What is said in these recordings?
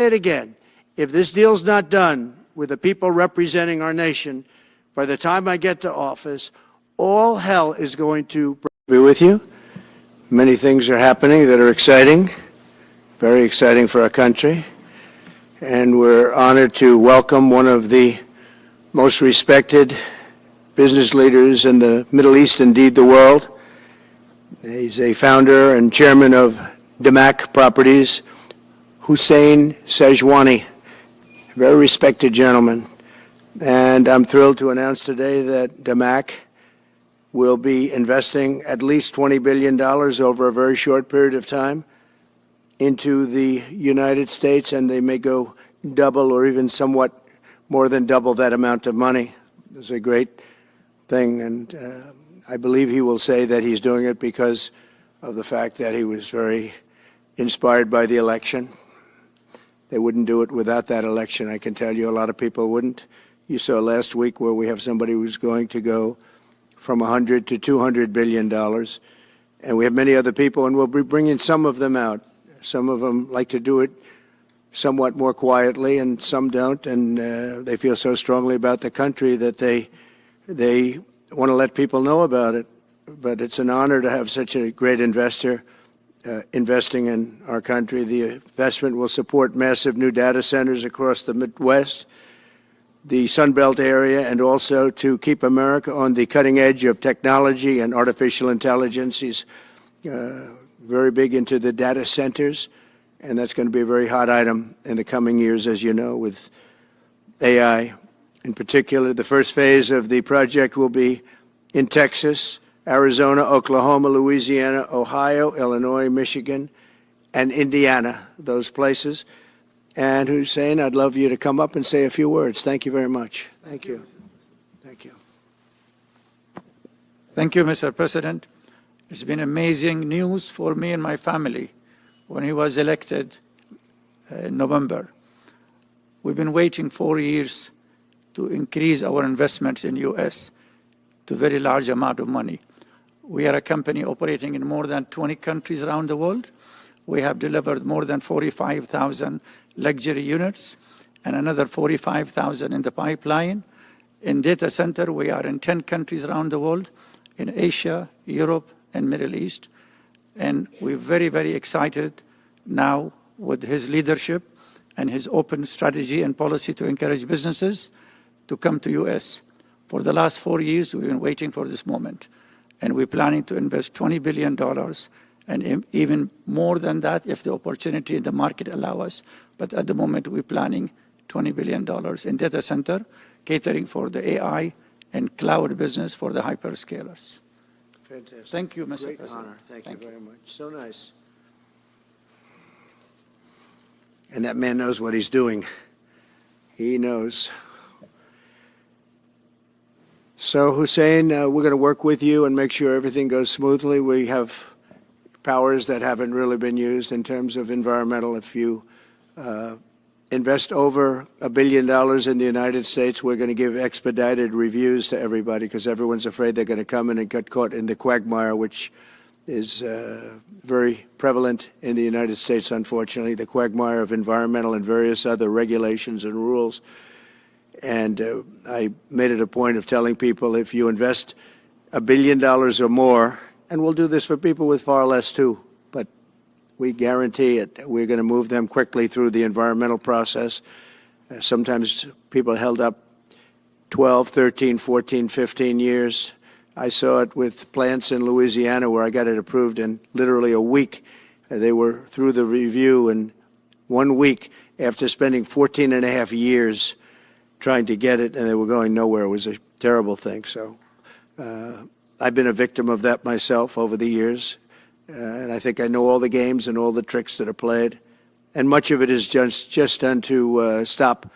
say it again. If this deal's not done with the people representing our nation, by the time I get to office, all hell is going to be with you. Many things are happening that are exciting, very exciting for our country. And we're honored to welcome one of the most respected business leaders in the Middle East, indeed the world. He's a founder and chairman of Damac Properties, Hussein Sejwani, a very respected gentleman. And I'm thrilled to announce today that Damac will be investing at least $20 billion over a very short period of time into the United States, and they may go double or even somewhat more than double that amount of money. It's a great thing, and I believe he will say that he's doing it because of the fact that he was very inspired by the election. They wouldn't do it without that election, I can tell you. A lot of people wouldn't. You saw last week where we have somebody who's going to go from $100 to $200 billion, and we have many other people, and we'll be bringing some of them out. Some of them like to do it somewhat more quietly, and some don't, and they feel so strongly about the country that they want to let people know about it. But it's an honor to have such a great investor investing in our country. The investment will support massive new data centers across the Midwest, the Sun Belt area, and also to keep America on the cutting edge of technology and artificial intelligence. He's very big into the data centers, and that's going to be a very hot item in the coming years, as you know, with AI. In particular, the first phase of the project will be in Texas, Arizona, Oklahoma, Louisiana, Ohio, Illinois, Michigan, and Indiana, those places. And Hussein, I'd love you to come up and say a few words. Thank you very much. Thank you. Thank you. Thank you, Mr. President. It's been amazing news for me and my family when he was elected in November. We've been waiting 4 years to increase our investments in U.S. to a very large amount of money. We are a company operating in more than 20 countries around the world. We have delivered more than 45,000 luxury units and another 45,000 in the pipeline. In data center, we are in 10 countries around the world, in Asia, Europe, and Middle East. And we're very, very excited now with his leadership and his open strategy and policy to encourage businesses to come to U.S. For the last 4 years, we've been waiting for this moment. And we're planning to invest $20 billion and even more than that if the opportunity in the market allow us. But at the moment, we're planning $20 billion in data center, catering for the AI and cloud business for the hyperscalers. Fantastic. Thank you, Mr. Great President. honor. Thank you very much. So nice. And that man knows what he's doing. He knows. So, Hussein, we're going to work with you and make sure everything goes smoothly. We have powers that haven't really been used in terms of environmental. If you invest over $1 billion in the United States, we're going to give expedited reviews to everybody because everyone's afraid they're going to come in and get caught in the quagmire, which is very prevalent in the United States, unfortunately, the quagmire of environmental and various other regulations and rules. And I made it a point of telling people if you invest $1 billion or more, and we'll do this for people with far less too, but we guarantee it. We're going to move them quickly through the environmental process. Sometimes people held up 12, 13, 14, 15 years. I saw it with plants in Louisiana where I got it approved in literally a week. They were through the review in 1 week after spending 14 and a half years trying to get it, and they were going nowhere. It was a terrible thing. So I've been a victim of that myself over the years, and I think I know all the games and all the tricks that are played, and much of it is just done to stop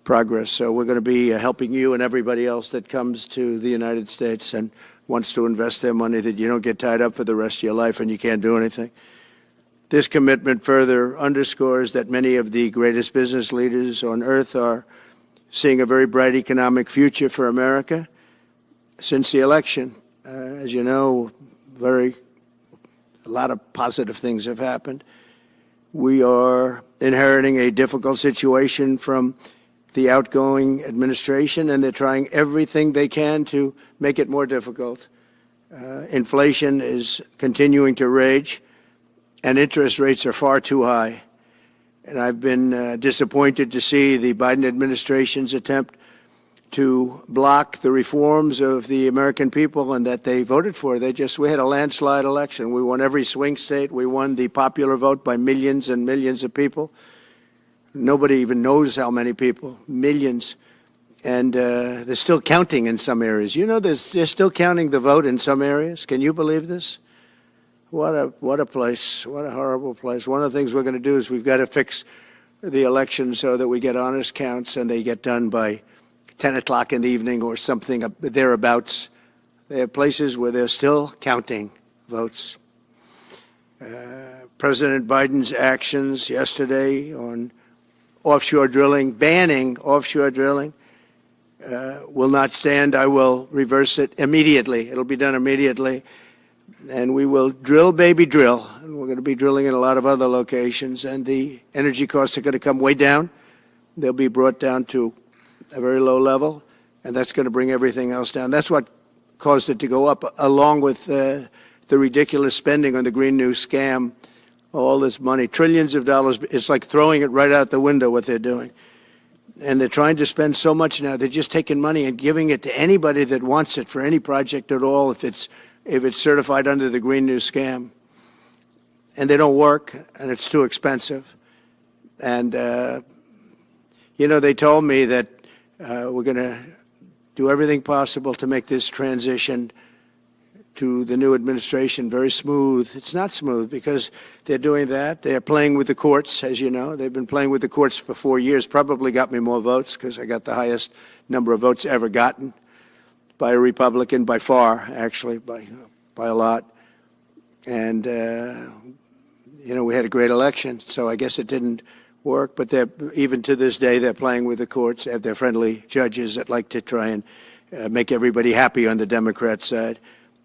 progress. So we're going to be helping you and everybody else that comes to the United States and wants to invest their money, that you don't get tied up for the rest of your life and you can't do anything. This commitment further underscores that many of the greatest business leaders on earth are seeing a very bright economic future for America since the election. As you know, a lot of positive things have happened. We are inheriting a difficult situation from the outgoing administration, and they're trying everything they can to make it more difficult. Inflation is continuing to rage, and interest rates are far too high. And I've been disappointed to see the Biden administration's attempt to block the reforms of the American people and that they voted for. We had a landslide election. We won every swing state. We won the popular vote by millions and millions of people. Nobody even knows how many people, millions. And they're still counting in some areas. You know, they're still counting the vote in some areas. Can you believe this? What a place. What a horrible place. One of the things we're going to do is we've got to fix the election so that we get honest counts and they get done by 10 o'clock in the evening or something thereabouts. They have places where they're still counting votes. President Biden's actions yesterday on offshore drilling, banning offshore drilling, will not stand. I will reverse it immediately. It'll be done immediately. And we will drill, baby, drill. And we're going to be drilling in a lot of other locations. And the energy costs are going to come way down. They'll be brought down to a very low level, and that's going to bring everything else down. That's what caused it to go up, along with the ridiculous spending on the Green New scam, all this money, trillions of dollars. It's like throwing it right out the window, what they're doing. And they're trying to spend so much now. They're just taking money and giving it to anybody that wants it for any project at all, if it's certified under the Green New scam. And they don't work, and it's too expensive. And, you know, they told me that we're going to do everything possible to make this transition to the new administration very smooth. It's not smooth because they're doing that. They're playing with the courts, as you know. They've been playing with the courts for 4 years, probably got me more votes because I got the highest number of votes ever gotten by a Republican, by far, actually, by a lot. And, you know, we had a great election, so I guess it didn't work, but even to this day, they're playing with the courts. They have their friendly judges that like to try and make everybody happy on the Democrat side.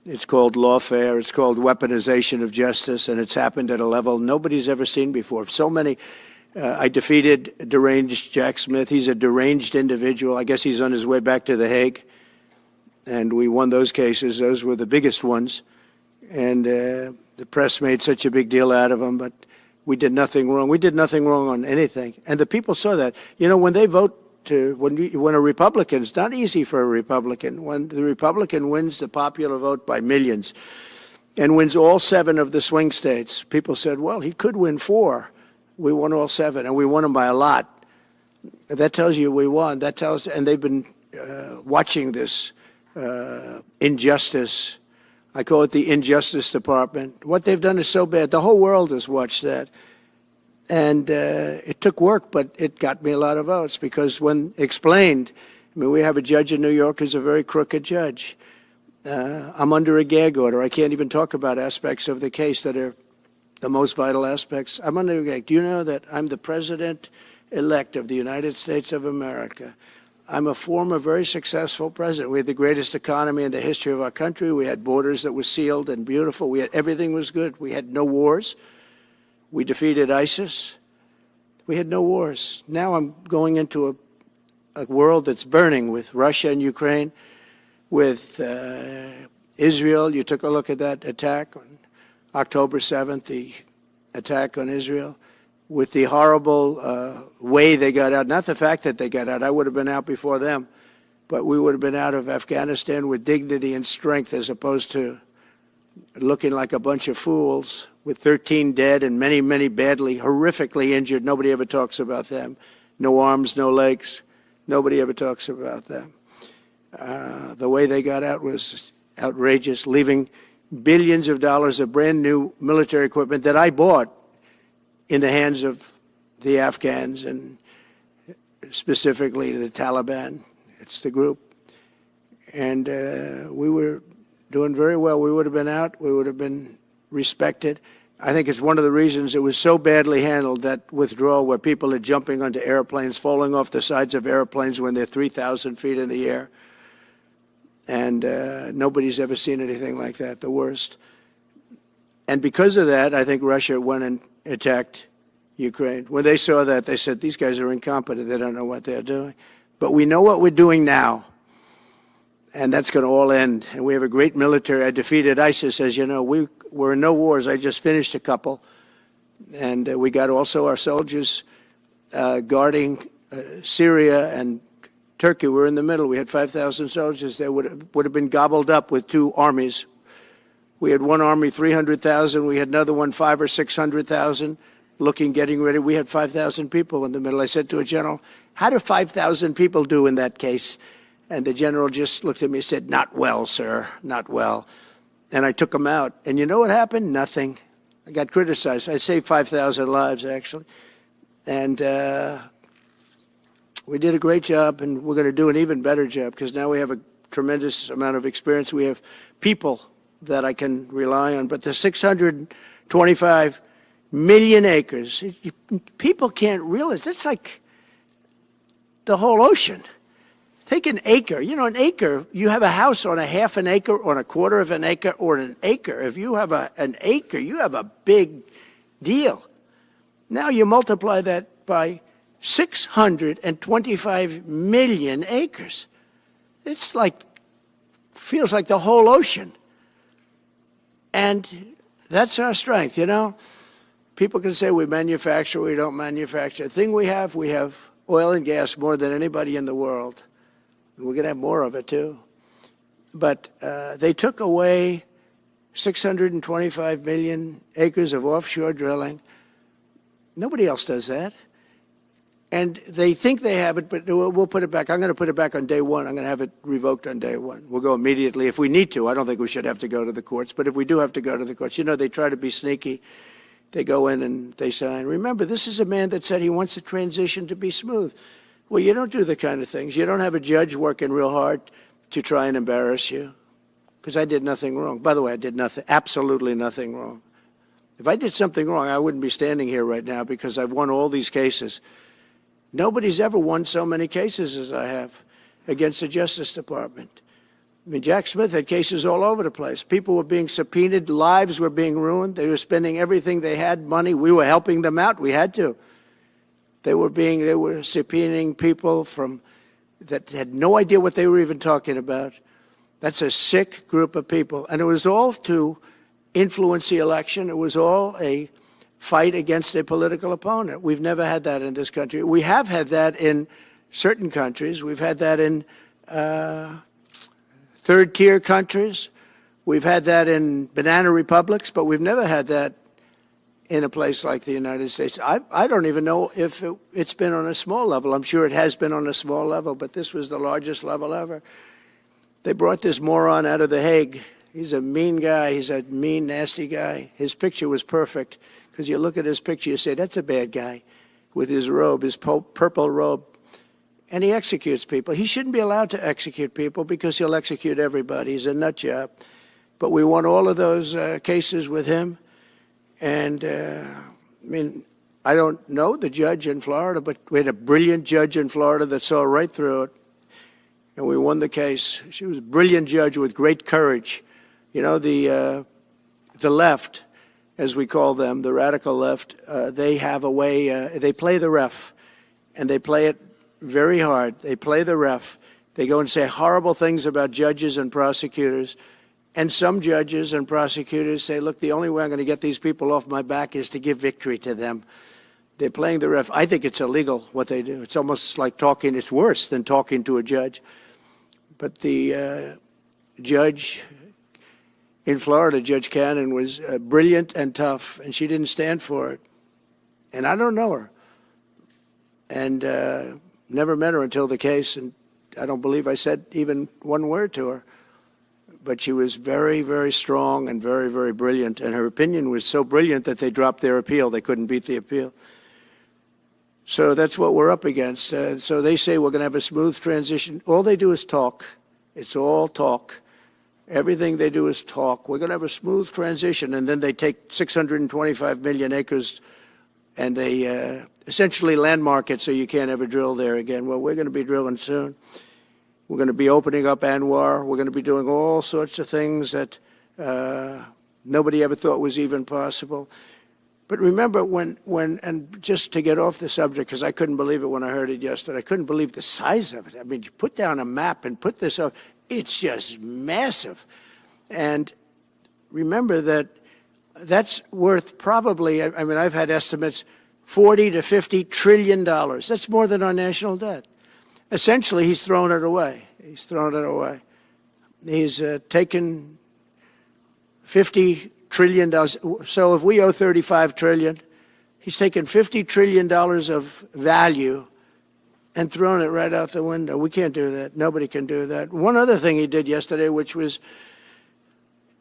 It's called lawfare. It's called weaponization of justice, and it's happened at a level nobody's ever seen before. So many. I defeated deranged Jack Smith. He's a deranged individual. I guess he's on his way back to The Hague, and we won those cases. Those were the biggest ones, and the press made such a big deal out of them, but we did nothing wrong. We did nothing wrong on anything. And the people saw that. You know, when they vote when a Republican, it's not easy for a Republican. When the Republican wins the popular vote by millions and wins all 7 of the swing states, people said, well, he could win 4. We won all 7, and we won them by a lot. That tells you we won. That tells, and they've been watching this injustice. I call it the Injustice Department. What they've done is so bad. The whole world has watched that. And it took work, but it got me a lot of votes because when explained, I mean, we have a judge in New York who's a very crooked judge. I'm under a gag order. I can't even talk about aspects of the case that are the most vital aspects. I'm under a gag. Do you know that I'm the president-elect of the United States of America? I'm a former very successful president. We had the greatest economy in the history of our country. We had borders that were sealed and beautiful. Everything was good. We had no wars. We defeated ISIS. We had no wars. Now I'm going into a world that's burning with Russia and Ukraine, with Israel. You took a look at that attack on October 7th, the attack on Israel, with the horrible way they got out. Not the fact that they got out. I would have been out before them. But we would have been out of Afghanistan with dignity and strength as opposed to looking like a bunch of fools with 13 dead and many, many badly, horrifically injured. Nobody ever talks about them. No arms, no legs. Nobody ever talks about them. The way they got out was outrageous, leaving billions of dollars of brand new military equipment that I bought in the hands of the Afghans and specifically the Taliban. It's the group. And we were doing very well. We would have been out. We would have been respected. I think it's one of the reasons it was so badly handled, that withdrawal where people are jumping onto airplanes, falling off the sides of airplanes when they're 3,000 feet in the air. And nobody's ever seen anything like that, the worst. And because of that, I think Russia went and attacked Ukraine. When they saw that, they said, these guys are incompetent. They don't know what they're doing. But we know what we're doing now, and that's going to all end. And we have a great military. I defeated ISIS, as you know. We're in no wars. I just finished a couple. And we got also our soldiers guarding Syria and Turkey. We're in the middle. We had 5,000 soldiers. They would have been gobbled up with two armies. We had one army, 300,000. We had another one, 500,000 or 600,000, getting ready. We had 5,000 people in the middle. I said to a general, how do 5,000 people do in that case? And the general just looked at me and said, not well, sir, not well. And I took them out. And you know what happened? Nothing. I got criticized. I saved 5,000 lives, actually. And we did a great job, and we're going to do an even better job because now we have a tremendous amount of experience. We have people that I can rely on. But the 625 million acres, people can't realize, that's like the whole ocean. Take an acre. You know, an acre, you have a house on a half an acre, on a quarter of an acre, or an acre. If you have an acre, you have a big deal. Now you multiply that by 625 million acres. It's like, feels like the whole ocean. And that's our strength, you know. People can say we manufacture, we don't manufacture. The thing we have oil and gas more than anybody in the world. We're going to have more of it, too. But they took away 625 million acres of offshore drilling. Nobody else does that. And they think they have it, but we'll put it back. I'm going to put it back on day one. I'm going to have it revoked on day one. We'll go immediately if we need to. I don't think we should have to go to the courts. But if we do have to go to the courts, you know, they try to be sneaky. They go in and they sign. Remember, this is a man that said he wants the transition to be smooth. Well, you don't do the kind of things. You don't have a judge working real hard to try and embarrass you. Because I did nothing wrong. By the way, I did nothing, absolutely nothing wrong. If I did something wrong, I wouldn't be standing here right now because I've won all these cases. Nobody's ever won so many cases as I have against the Justice Department. I mean, Jack Smith had cases all over the place. People were being subpoenaed. Lives were being ruined. They were spending everything they had, money. We were helping them out. We had to. They were subpoenaing people that had no idea what they were even talking about. That's a sick group of people. And it was all to influence the election. It was all a fight against a political opponent. We've never had that in this country. We have had that in certain countries. We've had that in third-tier countries. We've had that in banana republics, but we've never had that in a place like the United States. I don't even know if it's been on a small level. I'm sure it has been on a small level, but this was the largest level ever. They brought this moron out of The Hague. He's a mean guy. He's a mean, nasty guy. His picture was perfect because you look at his picture, you say, that's a bad guy with his robe, his purple robe. And he executes people. He shouldn't be allowed to execute people because he'll execute everybody. He's a nut job. But we won all of those cases with him. And, I mean, I don't know the judge in Florida, but we had a brilliant judge in Florida that saw right through it. And we won the case. She was a brilliant judge with great courage. You know, the left, as we call them, the radical left, they have a way, they play the ref, and they play it very hard. They play the ref. They go and say horrible things about judges and prosecutors. And some judges and prosecutors say, look, the only way I'm going to get these people off my back is to give victory to them. They're playing the ref. I think it's illegal what they do. It's almost like talking. It's worse than talking to a judge. But the judge in Florida, Judge Cannon, was brilliant and tough, and she didn't stand for it. And I don't know her. And never met her until the case, and I don't believe I said even one word to her. But she was very, very strong and very, very brilliant. And her opinion was so brilliant that they dropped their appeal. They couldn't beat the appeal. So that's what we're up against. So they say we're going to have a smooth transition. All they do is talk. It's all talk. Everything they do is talk. We're going to have a smooth transition. And then they take 625 million acres and they essentially landmark it so you can't ever drill there again. Well, we're going to be drilling soon. We're going to be opening up Anwar. We're going to be doing all sorts of things that nobody ever thought was even possible. But remember and just to get off the subject, because I couldn't believe it when I heard it yesterday, I couldn't believe the size of it. I mean, you put down a map and put this up, it's just massive. And remember that that's worth probably, I mean, I've had estimates, $40 to $50 trillion. That's more than our national debt. Essentially, he's thrown it away. He's thrown it away. He's taken $50 trillion. So if we owe $35 trillion, he's taken $50 trillion of value and thrown it right out the window. We can't do that. Nobody can do that. One other thing he did yesterday, which was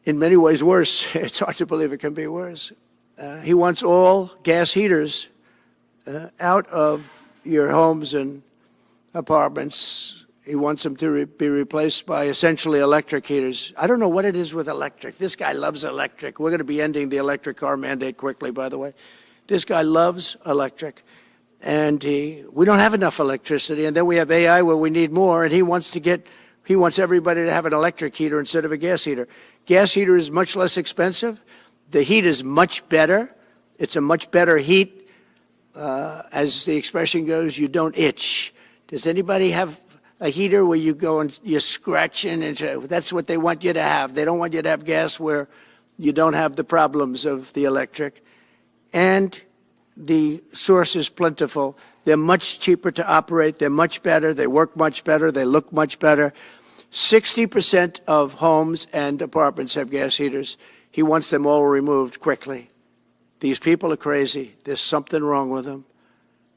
in many ways worse, it's hard to believe it can be worse. He wants all gas heaters out of your homes and apartments. He wants them to be replaced by essentially electric heaters. I don't know what it is with electric. This guy loves electric. We're going to be ending the electric car mandate quickly, by the way. This guy loves electric. And we don't have enough electricity. And then we have AI where we need more. And he wants everybody to have an electric heater instead of a gas heater. Gas heater is much less expensive. The heat is much better. It's a much better heat. As the expression goes, you don't itch. Does anybody have a heater where you go and you're scratching? And that's what they want you to have. They don't want you to have gas where you don't have the problems of the electric. And the source is plentiful. They're much cheaper to operate. They're much better. They work much better. They look much better. 60% of homes and apartments have gas heaters. He wants them all removed quickly. These people are crazy. There's something wrong with them.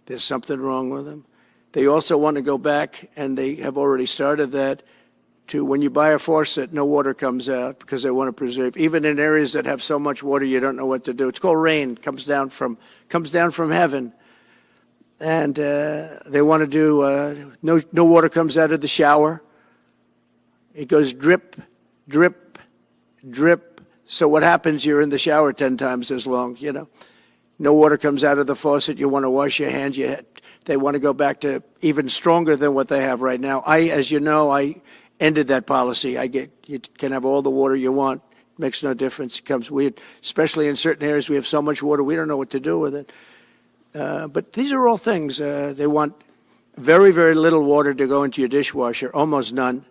There's something wrong with them. They also want to go back, and they have already started that, to when you buy a faucet, no water comes out because they want to preserve. Even in areas that have so much water, you don't know what to do. It's called rain. It comes down from heaven. And they want to do, no water comes out of the shower. It goes drip, drip, drip. So what happens, you're in the shower 10 times as long, you know. No water comes out of the faucet. You want to wash your hands. They want to go back to even stronger than what they have right now. As you know, I ended that policy. You can have all the water you want. It makes no difference. It comes weird, especially in certain areas. We have so much water, we don't know what to do with it. But these are all things. They want very, very little water to go into your dishwasher, almost none.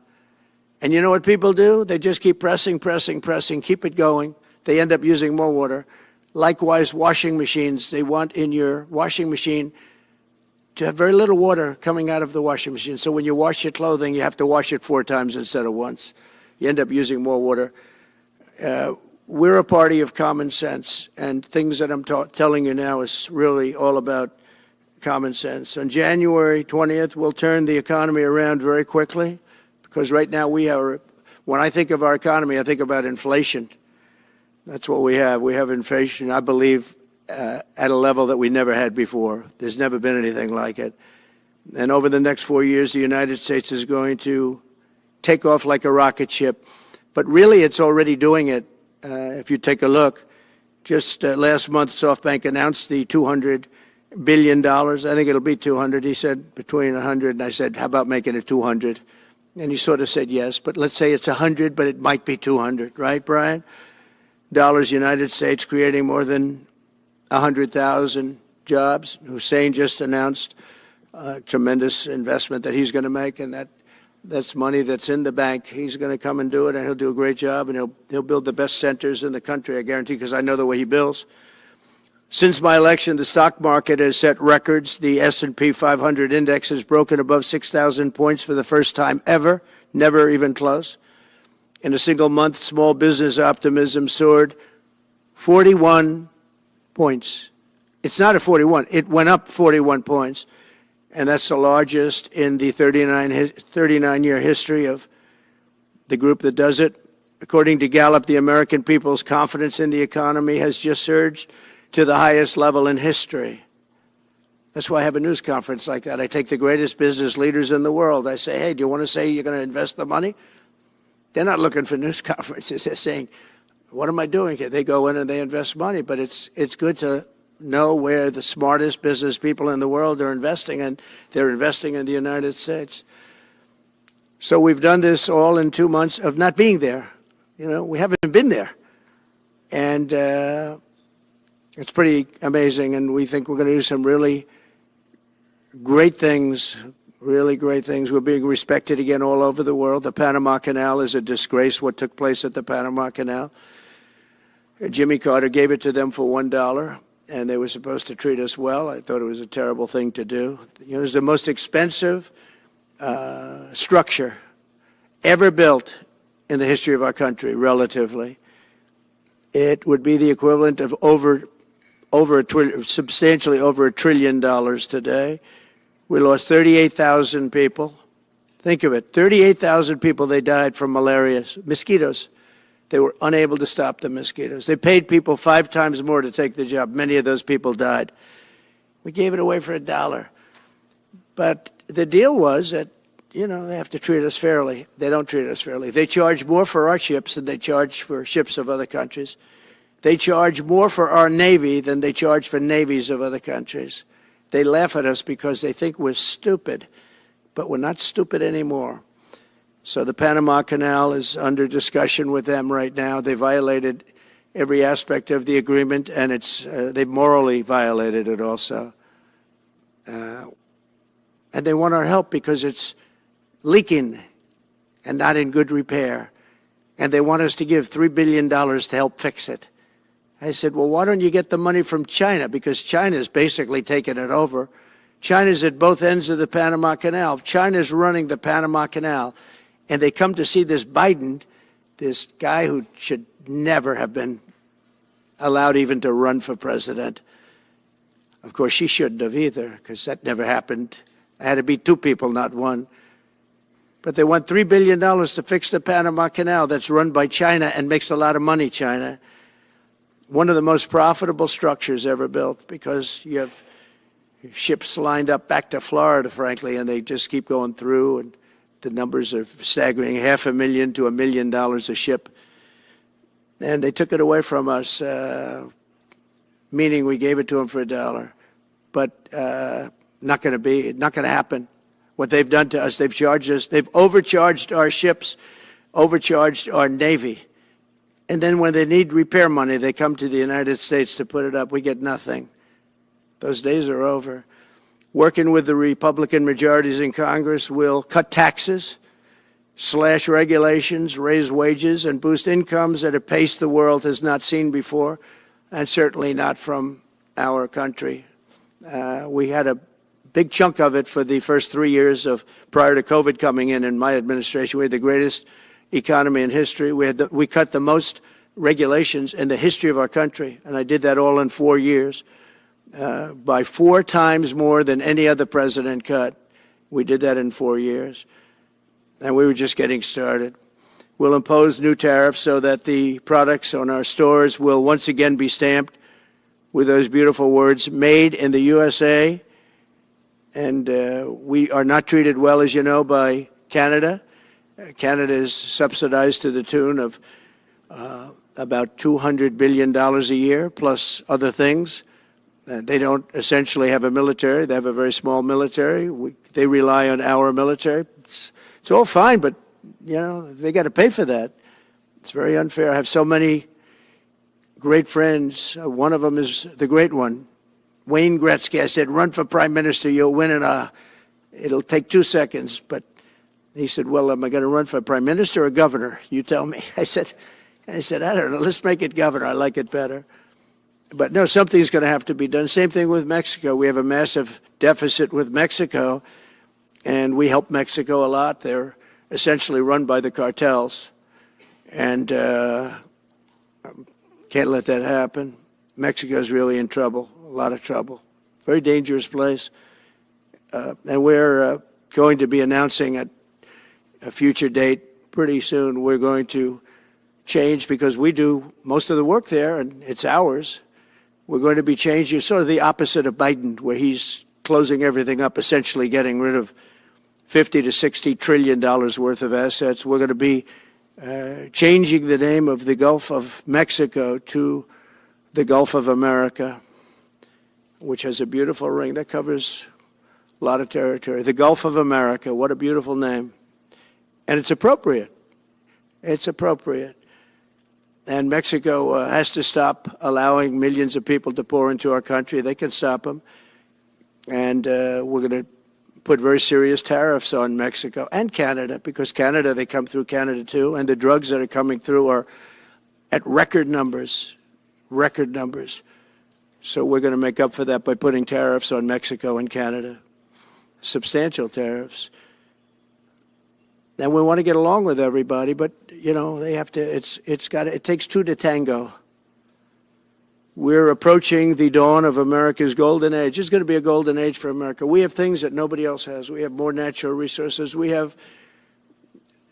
And you know what people do? They just keep pressing, keep it going. They end up using more water. Likewise, washing machines. They want in your washing machine to have very little water coming out of the washing machine. So when you wash your clothing, you have to wash it 4 times instead of once. You end up using more water. We're a party of common sense, and things that I'm telling you now is really all about common sense. On January 20th, we'll turn the economy around very quickly, because right now when I think of our economy, I think about inflation. That's what we have. We have inflation, I believe, at a level that we never had before. There's never been anything like it. And over the next 4 years, the United States is going to take off like a rocket ship. But really, it's already doing it. If you take a look, just last month, SoftBank announced the $200 billion. I think it'll be 200. He said between 100, and I said, how about making it 200? And he sort of said yes, but let's say it's 100, but it might be 200, right, Brian? Dollars, United States, creating more than 100,000 jobs. Hussein just announced a tremendous investment that he's going to make, and that's money that's in the bank. He's going to come and do it, and he'll do a great job, and he'll build the best centers in the country, I guarantee, because I know the way he builds. Since my election, the stock market has set records. The S&P 500 index has broken above 6,000 points for the first time ever, never even close. In a single month, small business optimism soared 41 points. It's not a 41. It went up 41 points. And that's the largest in the 39-year history of the group that does it. According to Gallup, the American people's confidence in the economy has just surged to the highest level in history. That's why I have a news conference like that. I take the greatest business leaders in the world. I say, hey, do you want to say you're going to invest the money? They're not looking for news conferences. They're saying, what am I doing here? They go in and they invest money. But it's good to know where the smartest business people in the world are investing, and they're investing in the United States. So we've done this all in 2 months of not being there. You know, we haven't been there. And It's pretty amazing, and we think we're going to do some really great things, really great things. We're being respected again all over the world. The Panama Canal is a disgrace, what took place at the Panama Canal. Jimmy Carter gave it to them for $1, and they were supposed to treat us well. I thought it was a terrible thing to do. You know, it was the most expensive structure ever built in the history of our country, relatively. It would be the equivalent of substantially over $1 trillion today. We lost 38,000 people. Think of it, 38,000 people, they died from malaria, mosquitoes. They were unable to stop the mosquitoes. They paid people 5 times more to take the job. Many of those people died. We gave it away for $1. But the deal was that, you know, they have to treat us fairly. They don't treat us fairly. They charge more for our ships than they charge for ships of other countries. They charge more for our Navy than they charge for navies of other countries. They laugh at us because they think we're stupid, but we're not stupid anymore. So the Panama Canal is under discussion with them right now. They violated every aspect of the agreement, and they've morally violated it also. And they want our help because it's leaking and not in good repair. And they want us to give $3 billion to help fix it. I said, well, why don't you get the money from China? Because China's basically taken it over. China's at both ends of the Panama Canal. China's running the Panama Canal. And they come to see this Biden, this guy who should never have been allowed even to run for president. Of course, she shouldn't have either, because that never happened. I had to be 2 people, not 1. But they want $3 billion to fix the Panama Canal that's run by China and makes a lot of money, China. One of the most profitable structures ever built, because you have ships lined up back to Florida, frankly, and they just keep going through, and the numbers are staggering, $500,000 to $1 million a ship. And they took it away from us, meaning we gave it to them for $1. But not going to happen. What they've done to us, they've charged us, they've overcharged our ships, overcharged our Navy. And then when they need repair money, they come to the United States to put it up. We get nothing. Those days are over. Working with the Republican majorities in Congress, will cut taxes, slash regulations, raise wages, and boost incomes at a pace the world has not seen before, and certainly not from our country. We had a big chunk of it for the first 3 years prior to COVID coming in my administration. We had the greatest economy in history. We cut the most regulations in the history of our country, and I did that all in 4 years. By 4 times more than any other president cut. We did that in 4 years. And we were just getting started. We'll impose new tariffs so that the products on our stores will once again be stamped with those beautiful words, made in the USA. And we are not treated well, as you know, by Canada. Canada is subsidized to the tune of about $200 billion a year, plus other things. They don't essentially have a military. They have a very small military. They rely on our military. It's all fine, but, you know, they got to pay for that. It's very unfair. I have so many great friends. One of them is the great one, Wayne Gretzky. I said, run for prime minister. You'll win it'll take 2 seconds. But he said, well, am I going to run for prime minister or governor? You tell me. I said, I don't know. Let's make it governor. I like it better. But no, something's going to have to be done. Same thing with Mexico. We have a massive deficit with Mexico, and we help Mexico a lot. They're essentially run by the cartels, and can't let that happen. Mexico's really in trouble, a lot of trouble. Very dangerous place. And we're going to be announcing at a future date pretty soon. We're going to change, because we do most of the work there, and it's ours. We're going to be changing, sort of the opposite of Biden, where he's closing everything up, essentially getting rid of $50 to $60 trillion worth of assets. We're going to be changing the name of the Gulf of Mexico to the Gulf of America, which has a beautiful ring that covers a lot of territory. The Gulf of America, what a beautiful name. And it's appropriate. It's appropriate. And Mexico has to stop allowing millions of people to pour into our country. They can stop them. And we're going to put very serious tariffs on Mexico and Canada, because Canada, they come through Canada too. And the drugs that are coming through are at record numbers, record numbers. So we're going to make up for that by putting tariffs on Mexico and Canada, substantial tariffs. And we want to get along with everybody, but, you know, they have to, it takes two to tango. We're approaching the dawn of America's golden age. It's going to be a golden age for America. We have things that nobody else has. We have more natural resources. We have,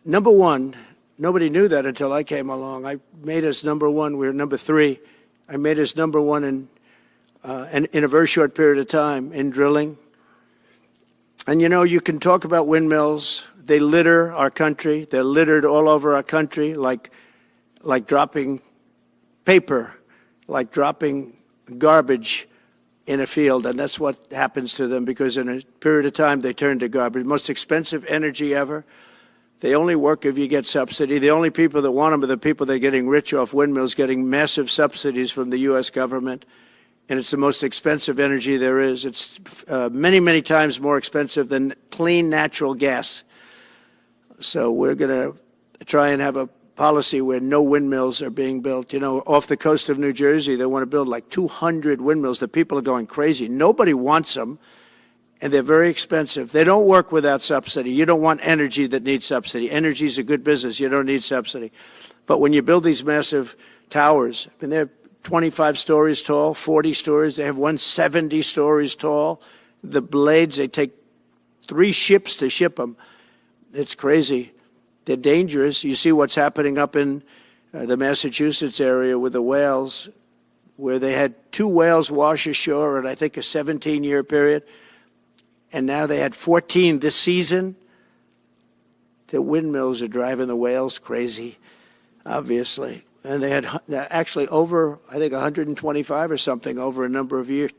number one, nobody knew that until I came along. I made us number one. We're number three. I made us number one in a very short period of time in drilling. And, you know, you can talk about windmills. They litter our country. They're littered all over our country, like dropping paper, like dropping garbage in a field. And that's what happens to them, because in a period of time, they turn to garbage. Most expensive energy ever. They only work if you get subsidy. The only people that want them are the people that are getting rich off windmills, getting massive subsidies from the U.S. government. And it's the most expensive energy there is. It's many, many times more expensive than clean natural gas. So we're going to try and have a policy where no windmills are being built. You know, off the coast of New Jersey, they want to build like 200 windmills. The people are going crazy. Nobody wants them, and they're very expensive. They don't work without subsidy. You don't want energy that needs subsidy. Energy is a good business. You don't need subsidy. But when you build these massive towers, I mean, they're 25 stories tall, 40 stories. They have one 70 stories tall. The blades, they take 3 ships to ship them. It's crazy. They're dangerous. You see what's happening up in the Massachusetts area with the whales, where they had 2 whales wash ashore in, I think, a 17-year period. And now they had 14 this season. The windmills are driving the whales crazy, obviously. And they had actually over, I think, 125 or something over a number of years.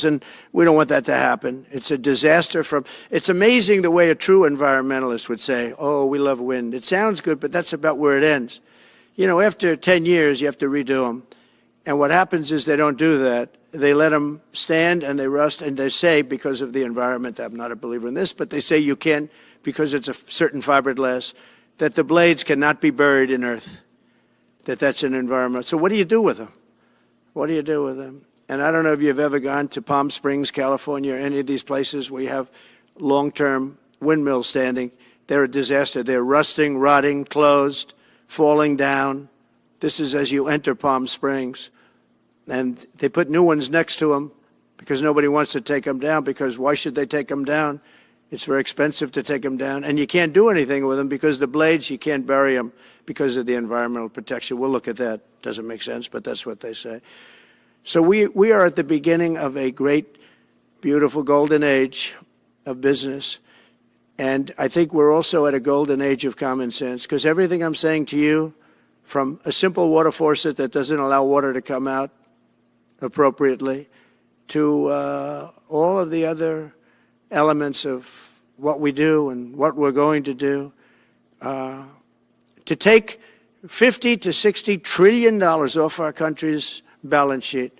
And we don't want that to happen. It's a disaster it's amazing the way a true environmentalist would say, oh, we love wind. It sounds good, but that's about where it ends. You know, after 10 years, you have to redo them. And what happens is they don't do that. They let them stand and they rust, and they say, because of the environment, I'm not a believer in this, but they say you can't, because it's a certain fiberglass, that the blades cannot be buried in earth, that's an environment. So what do you do with them? What do you do with them? And I don't know if you've ever gone to Palm Springs, California, or any of these places where you have long-term windmills standing. They're a disaster. They're rusting, rotting, closed, falling down. This is as you enter Palm Springs. And they put new ones next to them because nobody wants to take them down, because why should they take them down? It's very expensive to take them down. And you can't do anything with them because the blades, you can't bury them because of the environmental protection. We'll look at that. Doesn't make sense, but that's what they say. So we are at the beginning of a great, beautiful golden age of business. And I think we're also at a golden age of common sense, because everything I'm saying to you, from a simple water faucet that doesn't allow water to come out appropriately, to all of the other elements of what we do and what we're going to do, to take $50 to $60 trillion off our country's balance sheet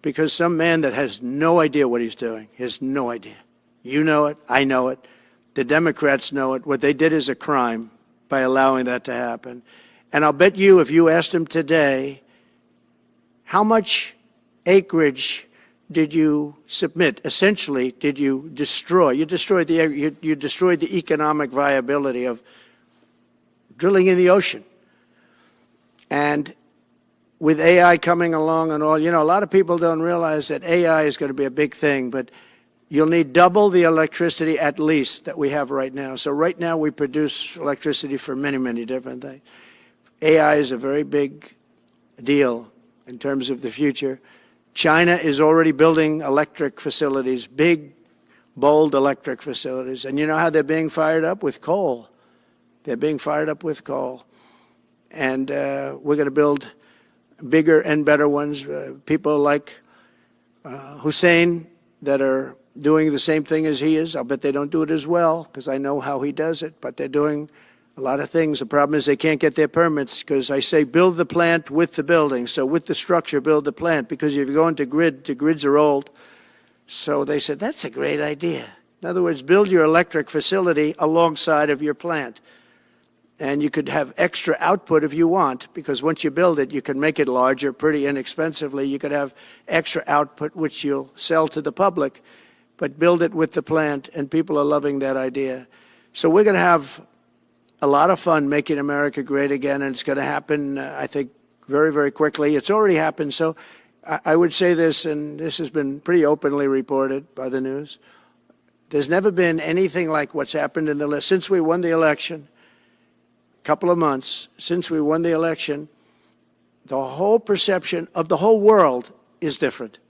because some man that has no idea what he's doing, has no idea. You know it, I know it, the Democrats know it. What they did is a crime by allowing that to happen. And I'll bet you, if you asked him today, how much acreage did you submit? Essentially, did you destroy? You destroyed the economic viability of drilling in the ocean. And with AI coming along and all, you know, a lot of people don't realize that AI is going to be a big thing, but you'll need double the electricity at least that we have right now. So right now we produce electricity for many, many different things. AI is a very big deal in terms of the future. China is already building electric facilities, big, bold electric facilities. And you know how they're being fired up? With coal. They're being fired up with coal. And we're going to build bigger and better ones. People like Hussein that are doing the same thing as he is. I'll bet they don't do it as well because I know how he does it, but they're doing A lot of things, the problem is they can't get their permits because I say build the plant with the building. So with the structure, build the plant, because if you go into the grids are old. So they said, that's a great idea. In other words, build your electric facility alongside of your plant. And you could have extra output if you want, because once you build it, you can make it larger pretty inexpensively. You could have extra output, which you'll sell to the public, but build it with the plant, and people are loving that idea. So we're going to have a lot of fun making America great again, and it's going to happen, I think, very, very quickly. It's already happened. So I would say this, and this has been pretty openly reported by the news. There's never been anything like what's happened in the list. Since we won the election, a couple of months, since we won the election, the whole perception of the whole world is different.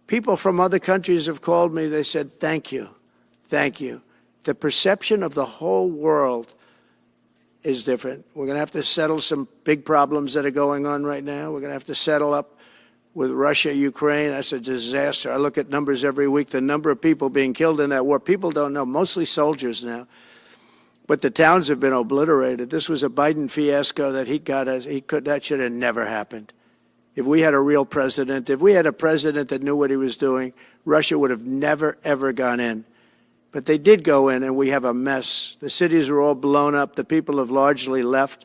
People from other countries have called me. They said, thank you, thank you. The perception of the whole world is different. We're going to have to settle some big problems that are going on right now. We're going to have to settle up with Russia, Ukraine. That's a disaster. I look at numbers every week, the number of people being killed in that war. People don't know, mostly soldiers now. But the towns have been obliterated. This was a Biden fiasco that that should have never happened. If we had a real president, if we had a president that knew what he was doing, Russia would have never, ever gone in. But they did go in, and we have a mess. The cities are all blown up. The people have largely left.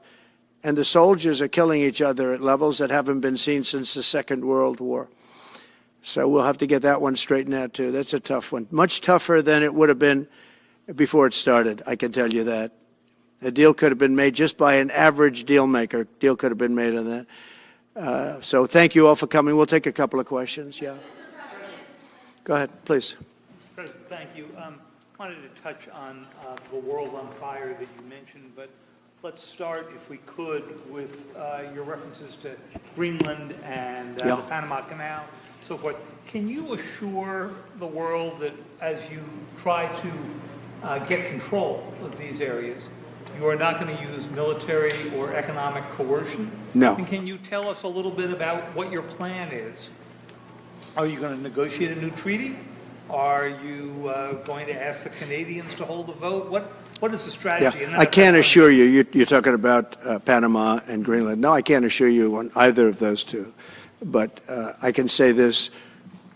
And the soldiers are killing each other at levels that haven't been seen since the Second World War. So we'll have to get that one straightened out, too. That's a tough one. Much tougher than it would have been before it started, I can tell you that. A deal could have been made just by an average deal maker. Deal could have been made on that. So thank you all for coming. We'll take a couple of questions. Yeah. Go ahead, please. Mr. President, thank you. I wanted to touch on the world on fire that you mentioned, but let's start, if we could, with your references to Greenland and the Panama Canal, so forth. Can you assure the world that as you try to get control of these areas, you are not going to use military or economic coercion? No. And can you tell us a little bit about what your plan is? Are you going to negotiate a new treaty? Are you going to ask the Canadians to hold a vote? What is the strategy? Yeah, I can't assure you, you're talking about Panama and Greenland. No, I can't assure you on either of those two. But I can say this,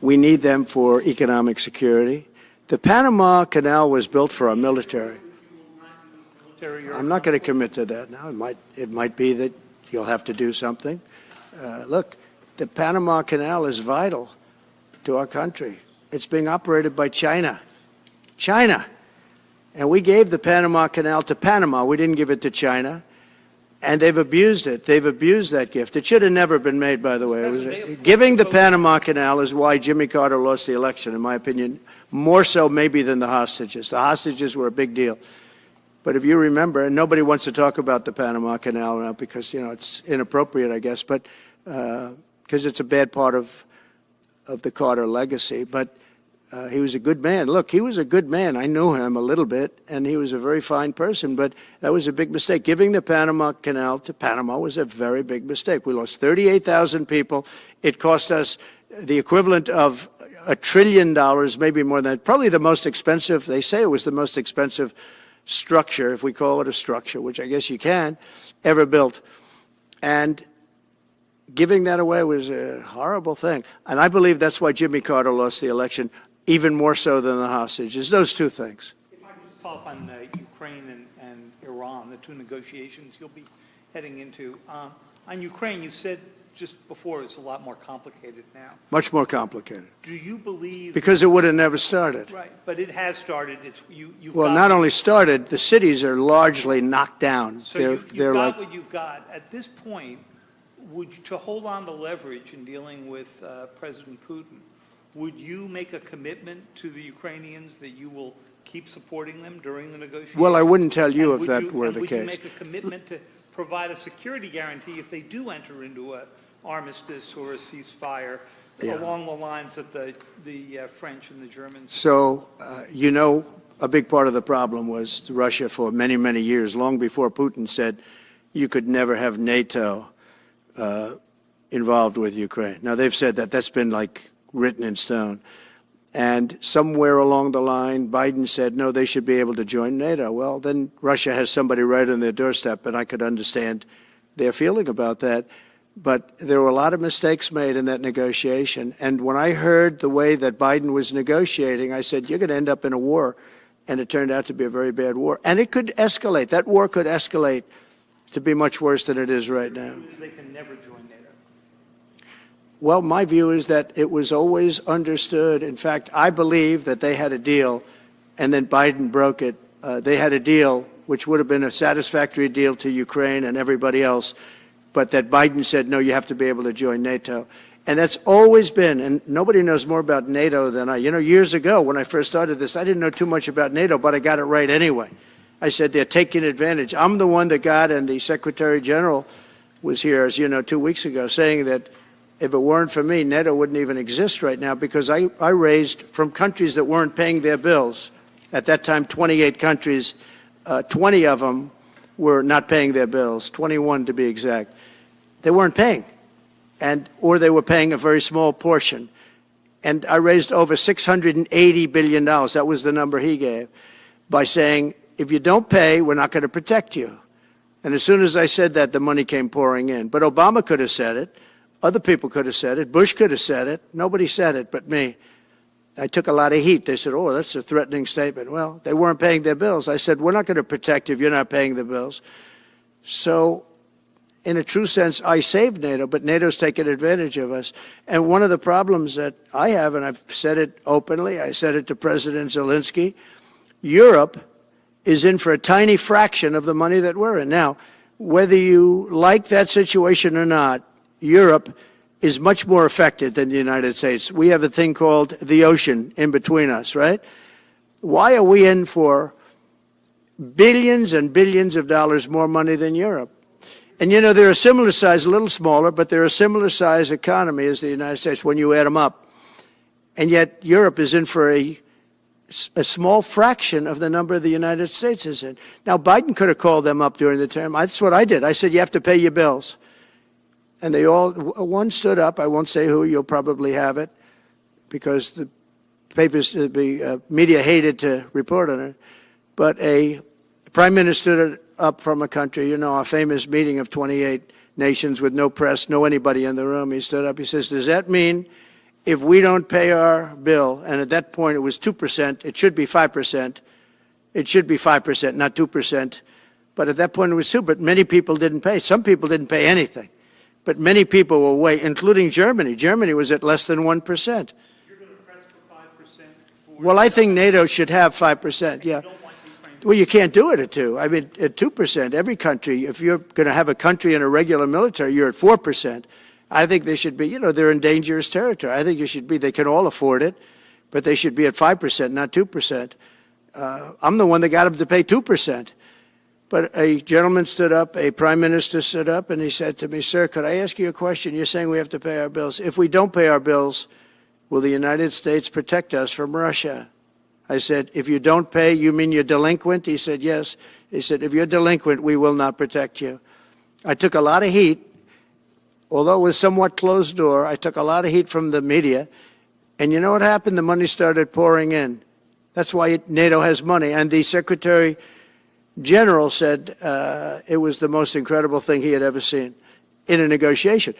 we need them for economic security. The Panama Canal was built for our military. I'm not going to commit to that now. It might be that you'll have to do something. Look, the Panama Canal is vital to our country. It's being operated by China. China. And we gave the Panama Canal to Panama. We didn't give it to China. And they've abused it. They've abused that gift. It should have never been made, by the way. Giving the Panama Canal is why Jimmy Carter lost the election, in my opinion, more so maybe than the hostages. The hostages were a big deal. But if you remember, and nobody wants to talk about the Panama Canal now because, you know, it's inappropriate, I guess, but because it's a bad part of the Carter legacy. But he was a good man. Look, he was a good man. I knew him a little bit, and he was a very fine person, but that was a big mistake. Giving the Panama Canal to Panama was a very big mistake. We lost 38,000 people. It cost us the equivalent of $1 trillion, maybe more than that. Probably the most expensive, they say it was the most expensive structure, if we call it a structure, which I guess you can, ever built. And giving that away was a horrible thing. And I believe that's why Jimmy Carter lost the election, even more so than the hostages. Those two things. If I could just follow up on Ukraine and Iran, the two negotiations you'll be heading into. On Ukraine, you said just before it's a lot more complicated now. Much more complicated. Do you believe... Because it would have never started. Right, but it has started. Well, not only started, the cities are largely knocked down. So you've got what you've got. At this point, to hold on to leverage in dealing with President Putin, would you make a commitment to the Ukrainians that you will keep supporting them during the negotiations? Well, I wouldn't tell you if that were the case. Would you make a commitment to provide a security guarantee if they do enter into an armistice or a ceasefire along the lines that the French and the Germans? So, you know, a big part of the problem was Russia for many, many years, long before Putin said you could never have NATO involved with Ukraine. Now, they've said that. That's been like written in stone. And somewhere along the line, Biden said, no, they should be able to join NATO. Well, then Russia has somebody right on their doorstep, and I could understand their feeling about that. But there were a lot of mistakes made in that negotiation. And when I heard the way that Biden was negotiating, I said, you're going to end up in a war. And it turned out to be a very bad war. And it could escalate. That war could escalate to be much worse than it is right now. They can never join NATO. Well, my view is that it was always understood. In fact, I believe that they had a deal, and then Biden broke it. They had a deal, which would have been a satisfactory deal to Ukraine and everybody else, but that Biden said, no, you have to be able to join NATO. And that's always been, and nobody knows more about NATO than I. You know, years ago when I first started this, I didn't know too much about NATO, but I got it right anyway. I said they're taking advantage. I'm the one that got, and the Secretary General was here, as you know, 2 weeks ago, saying that if it weren't for me, NATO wouldn't even exist right now, because I raised from countries that weren't paying their bills. At that time, 28 countries, 20 of them were not paying their bills, 21 to be exact. They weren't paying, or they were paying a very small portion. And I raised over $680 billion. That was the number he gave, by saying, if you don't pay, we're not going to protect you. And as soon as I said that, the money came pouring in. But Obama could have said it. Other people could have said it. Bush could have said it. Nobody said it but me. I took a lot of heat. They said, oh, that's a threatening statement. Well, they weren't paying their bills. I said, we're not going to protect you if you're not paying the bills. So in a true sense, I saved NATO, but NATO's taken advantage of us. And one of the problems that I have, and I've said it openly, I said it to President Zelensky, Europe is in for a tiny fraction of the money that we're in. Now, whether you like that situation or not, Europe is much more affected than the United States. We have a thing called the ocean in between us, right? Why are we in for billions and billions of dollars more money than Europe? And, you know, they're a similar size, a little smaller, but they're a similar size economy as the United States when you add them up. And yet Europe is in for a small fraction of the number the United States is in. Now, Biden could have called them up during the term. That's what I did. I said, you have to pay your bills. And they all, one stood up. I won't say who. You'll probably have it, because the papers, the media hated to report on it. But a prime minister stood up from a country, you know, a famous meeting of 28 nations with no press, no anybody in the room. He stood up. He says, does that mean if we don't pay our bill, and at that point it was 2%, it should be 5%. It should be 5%, not 2%. But at that point it was 2%. But many people didn't pay. Some people didn't pay anything. But many people were way, including Germany. Germany was at less than 1%. You're going to press for 5%? Well, I think NATO should have 5%, yeah. Well, you can't do it at 2%. I mean, at 2%, every country, if you're going to have a country in a regular military, you're at 4%. I think they should be, you know, they're in dangerous territory. I think you should be, they can all afford it, but they should be at 5%, not 2%. I'm the one that got them to pay 2%. But a gentleman stood up, a prime minister stood up, and he said to me, sir, could I ask you a question? You're saying we have to pay our bills. If we don't pay our bills, will the United States protect us from Russia? I said, if you don't pay, you mean you're delinquent? He said, yes. He said, if you're delinquent, we will not protect you. I took a lot of heat. Although it was somewhat closed door, I took a lot of heat from the media. And you know what happened? The money started pouring in. That's why NATO has money. And the Secretary General said it was the most incredible thing he had ever seen in a negotiation.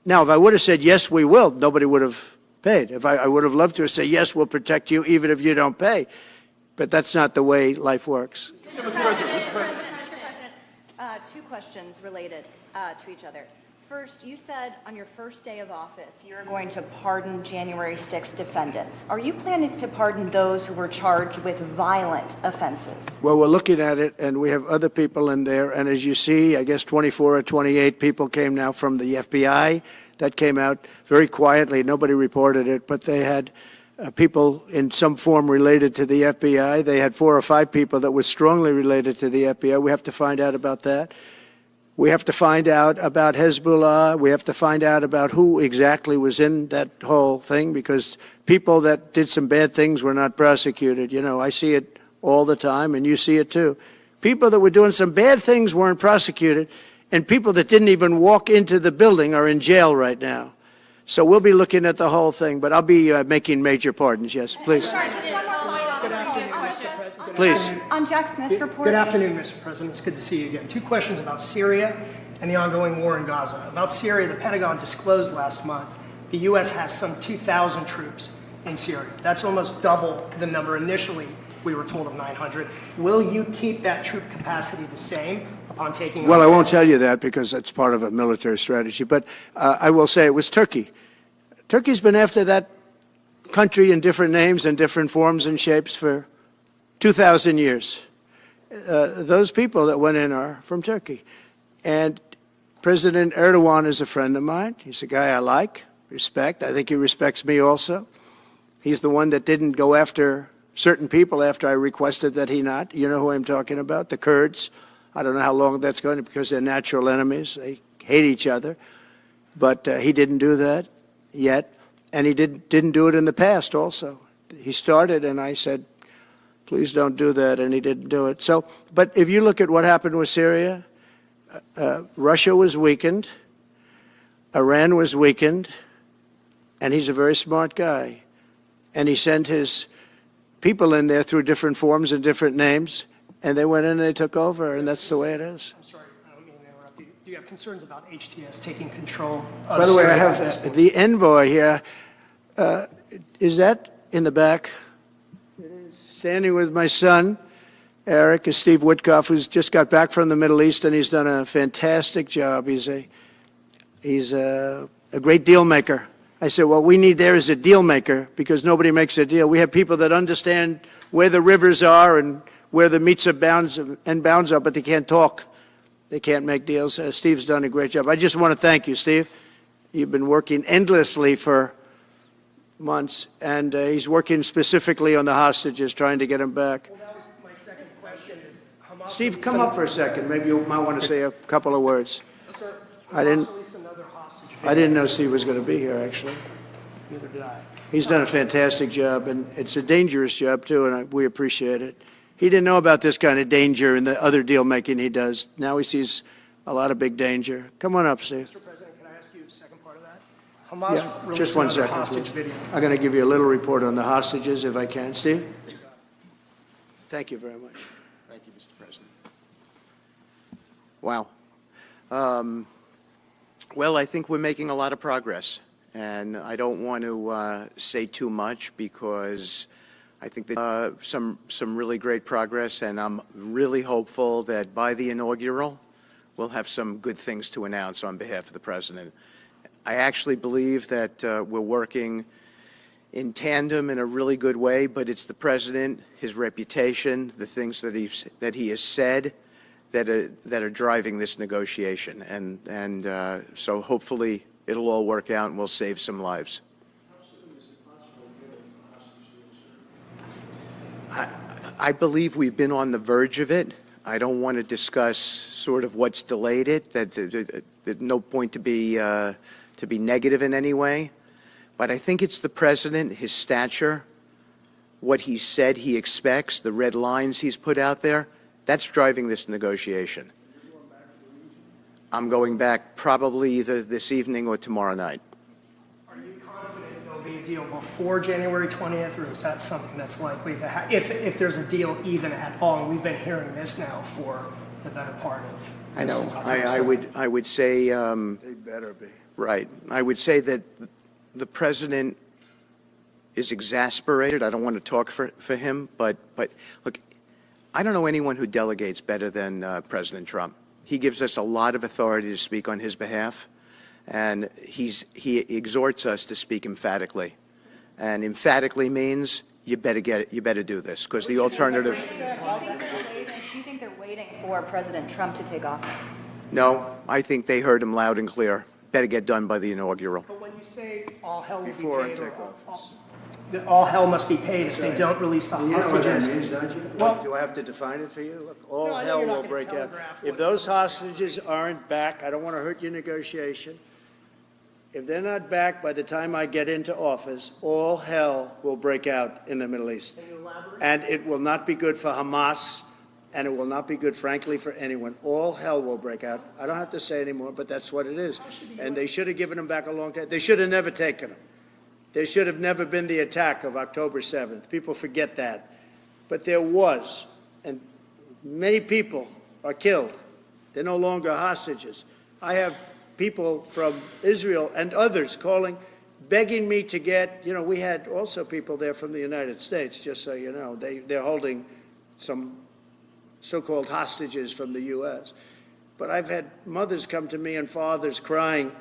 Now, if I would have said, yes, we will, nobody would have paid. If I would have loved to say, yes, we'll protect you even if you don't pay. But that's not the way life works. Mr. President, two questions related to each other. First, you said on your first day of office you're going to pardon January 6th defendants. Are you planning to pardon those who were charged with violent offenses? Well, we're looking at it, and we have other people in there. And as you see, I guess 24 or 28 people came now from the FBI. That came out very quietly. Nobody reported it, but they had people in some form related to the FBI. They had 4 or 5 people that were strongly related to the FBI. We have to find out about that. We have to find out about Hezbollah. We have to find out about who exactly was in that whole thing, because people that did some bad things were not prosecuted. You know, I see it all the time, and you see it too. People that were doing some bad things weren't prosecuted, and people that didn't even walk into the building are in jail right now. So we'll be looking at the whole thing, but I'll be making major pardons. Yes, please. Sorry, just one more point on the previous question. Please. On Jack Smith's report. Good afternoon, Mr. President. It's good to see you again. Two questions about Syria and the ongoing war in Gaza. About Syria, the Pentagon disclosed last month the U.S. has some 2,000 troops in Syria. That's almost double the number initially we were told of 900. Will you keep that troop capacity the same upon taking Well, I over? won't tell you that because it's part of a military strategy, but I will say it was Turkey. Turkey's been after that country in different names and different forms and shapes for 2,000 years. Those people that went in are from Turkey. And President Erdogan is a friend of mine. He's a guy I like, respect. I think he respects me also. He's the one that didn't go after certain people after I requested that he not. You know who I'm talking about? The Kurds. I don't know how long that's going to, because they're natural enemies. They hate each other. But he didn't do that yet. And he didn't do it in the past also. He started, and I said, please don't do that, and he didn't do it. So, but if you look at what happened with Syria, Russia was weakened, Iran was weakened, and he's a very smart guy. And he sent his people in there through different forms and different names, and they went in and they took over, and that's the way it is. I'm sorry, I don't mean to interrupt you. Do you have concerns about HTS taking control of By the way, I Syria at this have point? the envoy here. Is that in the back? Standing with my son, Eric, is Steve Witkoff, who's just got back from the Middle East, and he's done a fantastic job. He's a great deal maker. I said, what we need there is a deal maker, because nobody makes a deal. We have people that understand where the rivers are and where the meets and bounds are, but they can't talk. They can't make deals. Steve's done a great job. I just want to thank you, Steve. You've been working endlessly for months, and he's working specifically on the hostages, trying to get them back. Well, that was my second question. Is Hamas Steve, come up for a second. Maybe you might want to say a couple of words. Sir, I didn't- Hamas released another hostage I didn't know Steve was going to be here, actually. Neither did I. He's done a fantastic job, and it's a dangerous job, too, and we appreciate it. He didn't know about this kind of danger and the other deal-making he does. Now he sees a lot of big danger. Come on up, Steve. Mr. President, can I ask you a second part of that? Hamas Yeah, released just one another second, hostage please. video. I'm going to give you a little report on the hostages, if I can. Steve? Thank you very much. Thank you, Mr. President. Wow. Well, I think we're making a lot of progress, and I don't want to say too much because I think that some really great progress, and I'm really hopeful that by the inaugural, we'll have some good things to announce on behalf of the President. I actually believe that we're working in tandem in a really good way, but it's the President, his reputation, the things that he has said that are driving this negotiation, and so hopefully it'll all work out and we'll save some lives. I believe we've been on the verge of it. I don't want to discuss sort of what's delayed it. There's no point to be negative in any way. But I think it's the President, his stature, what he said he expects, the red lines he's put out there, that's driving this negotiation. I'm going back probably either this evening or tomorrow night. Are you confident there'll be a deal before January 20th, or is that something that's likely to happen, if there's a deal even at all? And we've been hearing this now for the better part of... I know. since October I would say... They better be. Right. I would say that the President is exasperated. I don't want to talk for him, but look, I don't know anyone who delegates better than President Trump. He gives us a lot of authority to speak on his behalf, and he exhorts us to speak emphatically. And emphatically means you better do this, because the alternative... Do you think they're waiting for President Trump to take office? No, I think they heard him loud and clear. Better get done by the inaugural. But when you say all hell will be Before I paid, take or office. that all hell must be paid if they don't release the You know what that hostages. means, don't you? Well- Do I have to define it for you? Look, all No, I know hell you're not will gonna break out. telegraph If what- those hostages aren't back, I don't want to hurt your negotiation. If they're not back by the time I get into office, all hell will break out in the Middle East. Can you elaborate? And it will not be good for Hamas and it will not be good, frankly, for anyone. All hell will break out. I don't have to say anymore, but that's what it is. And they should have given them back a long time. They should have never taken them. There should have never been the attack of October 7th. People forget that. But there was, and many people are killed. They're no longer hostages. I have people from Israel and others calling, begging me to get, we had also people there from the United States, just so you know. They're holding some so-called hostages from the U.S. But I've had mothers come to me and fathers crying,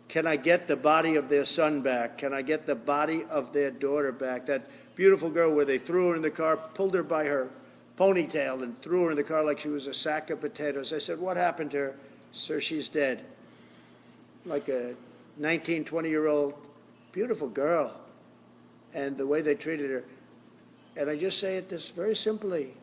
can I get the body of their son back? Can I get the body of their daughter back? That beautiful girl where they threw her in the car, pulled her by her ponytail and threw her in the car like she was a sack of potatoes. I said, what happened to her? Sir, she's dead. Like a 19, 20-year-old beautiful girl. And the way they treated her. And I just say it this very simply.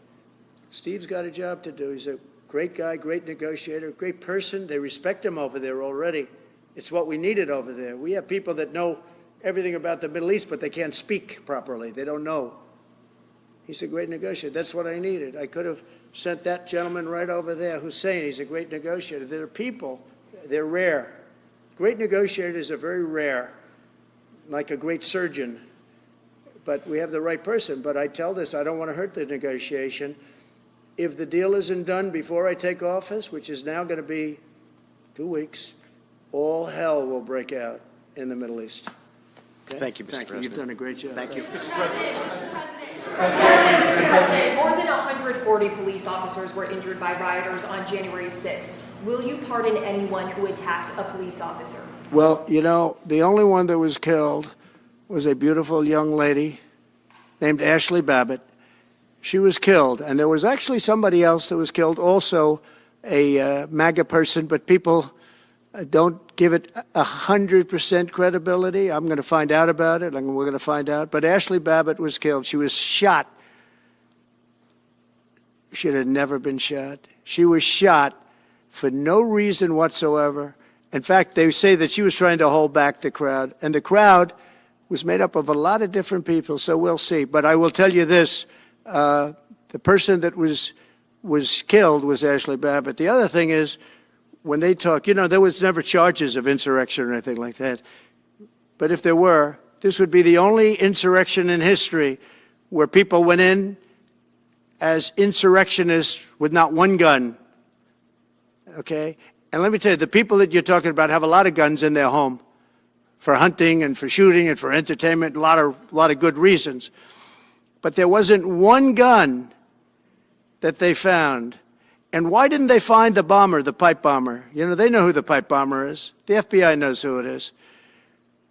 Steve's got a job to do. He's a great guy, great negotiator, great person. They respect him over there already. It's what we needed over there. We have people that know everything about the Middle East, but they can't speak properly. They don't know. He's a great negotiator. That's what I needed. I could have sent that gentleman right over there, Hussein. He's a great negotiator. There are people, they're rare. Great negotiators are very rare, like a great surgeon. But we have the right person. But I tell this, I don't want to hurt the negotiation. If the deal isn't done before I take office, which is now going to be 2 weeks, all hell will break out in the Middle East. Okay? Thank you, Mr. Thank you. President. You've done a great job. Thank you. Mr. President, more than 140 police officers were injured by rioters on January 6th. Will you pardon anyone who attacked a police officer? Well, the only one that was killed was a beautiful young lady named Ashley Babbitt. She was killed, and there was actually somebody else that was killed, also a MAGA person, but people don't give it 100% credibility. I'm going to find out about it, and we're going to find out. But Ashley Babbitt was killed. She was shot. She had never been shot. She was shot for no reason whatsoever. In fact, they say that she was trying to hold back the crowd, and the crowd was made up of a lot of different people, so we'll see. But I will tell you this, the person that was killed was Ashley Babbitt. The other thing is, when they talk, there was never charges of insurrection or anything like that. But if there were, this would be the only insurrection in history where people went in as insurrectionists with not one gun. Okay? And let me tell you, the people that you're talking about have a lot of guns in their home for hunting and for shooting and for entertainment, a lot of good reasons. But there wasn't one gun that they found. And why didn't they find the bomber, the pipe bomber? They know who the pipe bomber is. The FBI knows who it is.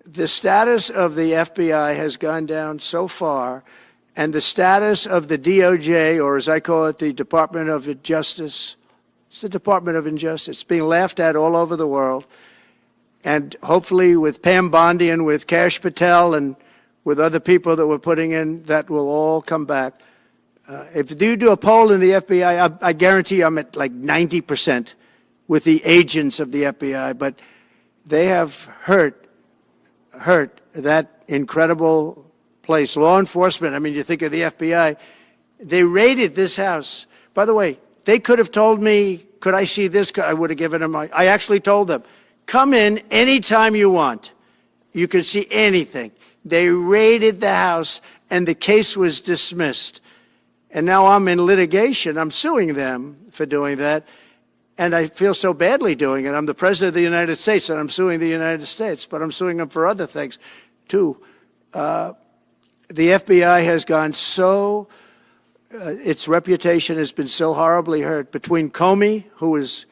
The status of the FBI has gone down so far, and the status of the DOJ, or as I call it, the Department of Justice, it's the Department of Injustice, being laughed at all over the world. And hopefully with Pam Bondi and with Kash Patel and with other people that we're putting in, that will all come back. If you do a poll in the FBI, I guarantee I'm at like 90% with the agents of the FBI, but they have hurt that incredible place. Law enforcement, you think of the FBI, they raided this house. By the way, they could have told me, could I see this? I would have given them, I actually told them, come in anytime you want. You can see anything. They raided the house and the case was dismissed. And now I'm in litigation. I'm suing them for doing that. And I feel so badly doing it. I'm the President of the United States, and I'm suing the United States. But I'm suing them for other things, too. The FBI has gone so, its reputation has been so horribly hurt. Between Comey, who is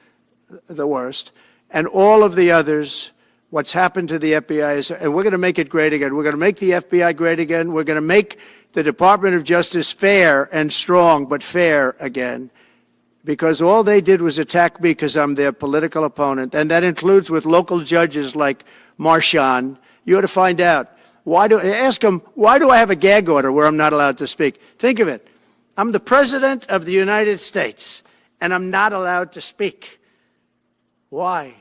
the worst, and all of the others, what's happened to the FBI is, and we're going to make it great again. We're going to make the FBI great again. We're going to make the Department of Justice fair and strong, but fair again, because all they did was attack me because I'm their political opponent, and that includes with local judges like Marchand. You ought to find out. Ask them, why do I have a gag order where I'm not allowed to speak? Think of it. I'm the President of the United States, and I'm not allowed to speak. Why?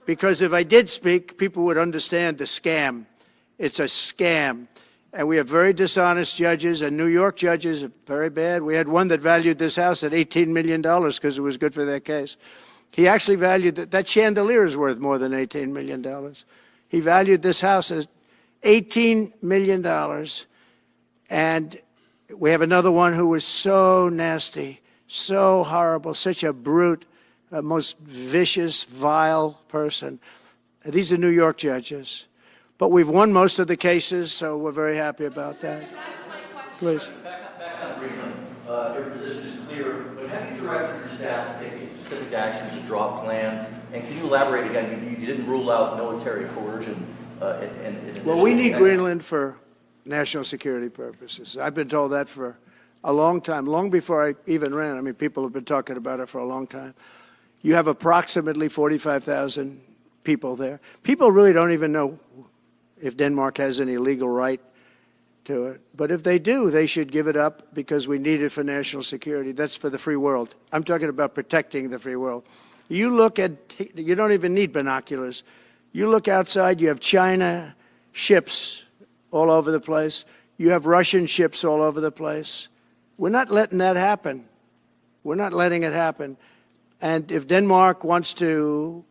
Because if I did speak, people would understand the scam. It's a scam. And we have very dishonest judges, and New York judges are very bad. We had one that valued this house at $18 million because it was good for their case. He actually valued that chandelier is worth more than $18 million. He valued this house as $18 million. And we have another one who was so nasty, so horrible, such a brute, most vicious, vile person. These are New York judges. But we've won most of the cases, so we're very happy about that. Please. Back on Greenland, your position is clear, but have you directed your staff to take these specific actions to draw plans? And can you elaborate again? You didn't rule out military coercion. Well, we need Greenland for national security purposes. I've been told that for a long time, long before I even ran. I mean, people have been talking about it for a long time. You have approximately 45,000 people there. People really don't even know if Denmark has any legal right to it. But if they do, they should give it up because we need it for national security. That's for the free world. I'm talking about protecting the free world. You look at, you don't even need binoculars. You look outside, you have China ships all over the place. You have Russian ships all over the place. We're not letting that happen. We're not letting it happen. And if Denmark wants to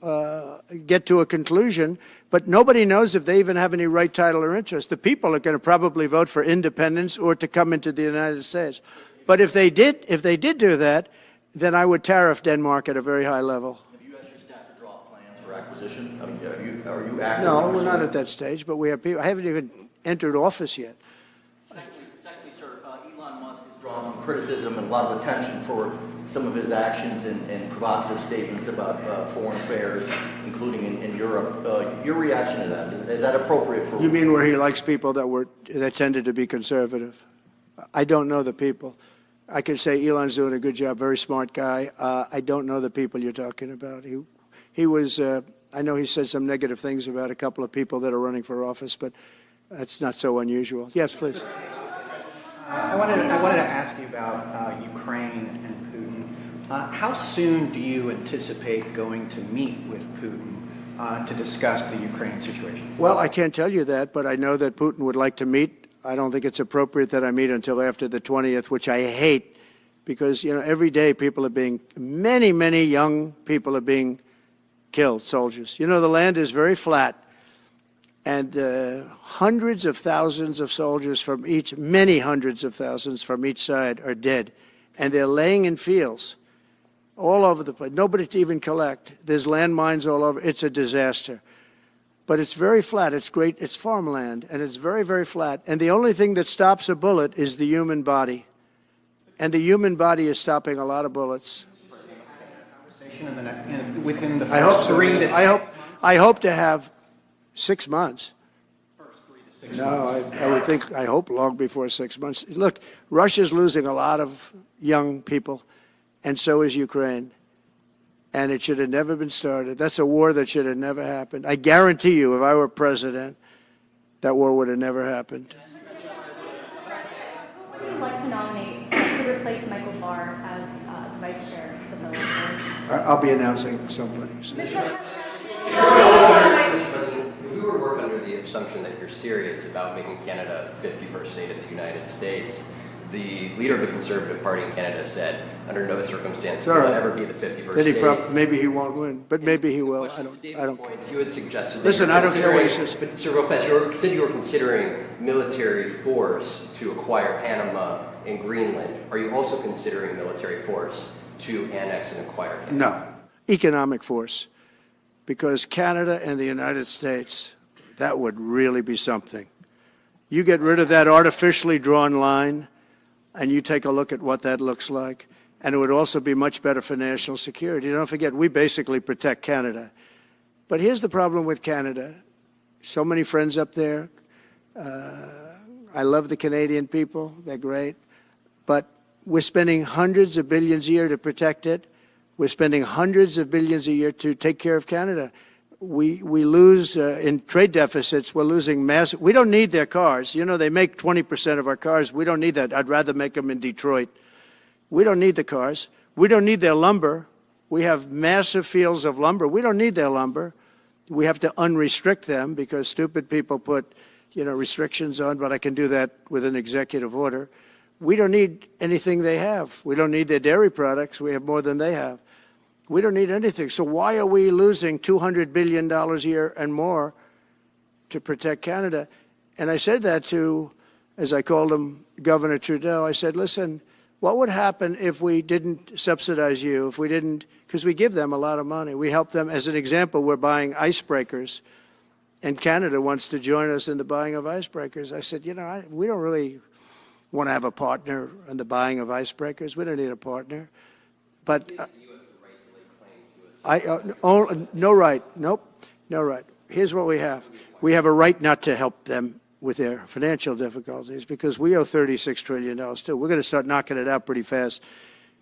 get to a conclusion, but nobody knows if they even have any right, title, or interest. The people are going to probably vote for independence or to come into the United States. But if they did do that, then I would tariff Denmark at a very high level. Have you asked your staff to draw plans for acquisition? I mean, are you active? No, we're not at that stage, but we have people. I haven't even entered office yet. Secondly, sir, Elon Musk has drawn some criticism and a lot of attention for some of his actions and provocative statements about foreign affairs, including in Europe. Your reaction to that, is that appropriate for... You mean where he likes people that tended to be conservative? I don't know the people. I can say Elon's doing a good job, very smart guy. I don't know the people you're talking about. He was, I know he said some negative things about a couple of people that are running for office, but that's not so unusual. Yes, please. I wanted to ask you about Ukraine and Putin. How soon do you anticipate going to meet with Putin to discuss the Ukraine situation? Well, I can't tell you that, but I know that Putin would like to meet. I don't think it's appropriate that I meet until after the 20th, which I hate, because, every day people are being, many, many young people are being killed, soldiers. The land is very flat, and hundreds of thousands of soldiers from each, many hundreds of thousands from each side are dead, and they're laying in fields all over the place. Nobody to even collect. There's landmines all over. It's a disaster. But it's very flat. It's great. It's farmland, and it's very, very flat. And the only thing that stops a bullet is the human body. And the human body is stopping a lot of bullets. Within the I hope first so. 3 to 6 months? I hope to have 6 months. First 3 to 6 No, months. I hope long before 6 months. Look, Russia's losing a lot of young people, and so is Ukraine. And it should have never been started. That's a war that should have never happened. I guarantee you, if I were president, that war would have never happened. Who would you like to nominate to replace Michael Barr as the vice chair of the military? I'll be announcing somebody. Mr. President, if we were to work under the assumption that you're serious about making Canada 51st state of the United States, the leader of the Conservative Party in Canada said, under no circumstance will it ever be the 51st state. Maybe he won't win, but maybe he will. I don't care. You had suggested that Listen, I don't care what he says. But Sir, real fast, you said you were considering military force to acquire Panama and Greenland. Are you also considering military force to annex and acquire Canada? No, economic force, because Canada and the United States, that would really be something. You get rid of that artificially drawn line, and you take a look at what that looks like, and it would also be much better for national security. Don't forget, we basically protect Canada. But here's the problem with Canada. So many friends up there. I love the Canadian people. They're great. But we're spending hundreds of billions a year to protect it. We're spending hundreds of billions a year to take care of Canada. We lose in trade deficits. We're losing massive. We don't need their cars. They make 20% of our cars. We don't need that. I'd rather make them in Detroit. We don't need the cars. We don't need their lumber. We have massive fields of lumber. We don't need their lumber. We have to unrestrict them because stupid people put, restrictions on, but I can do that with an executive order. We don't need anything they have. We don't need their dairy products. We have more than they have. We don't need anything. So why are we losing $200 billion a year and more to protect Canada? And I said that to, as I called him, Governor Trudeau. I said, listen, what would happen if we didn't subsidize you, if we didn't, because we give them a lot of money. We help them. As an example, we're buying icebreakers, and Canada wants to join us in the buying of icebreakers. I said, we don't really want to have a partner in the buying of icebreakers. We don't need a partner. But no right. Nope, no right. Here's what we have. We have a right not to help them with their financial difficulties because we owe $36 trillion too. We're going to start knocking it out pretty fast,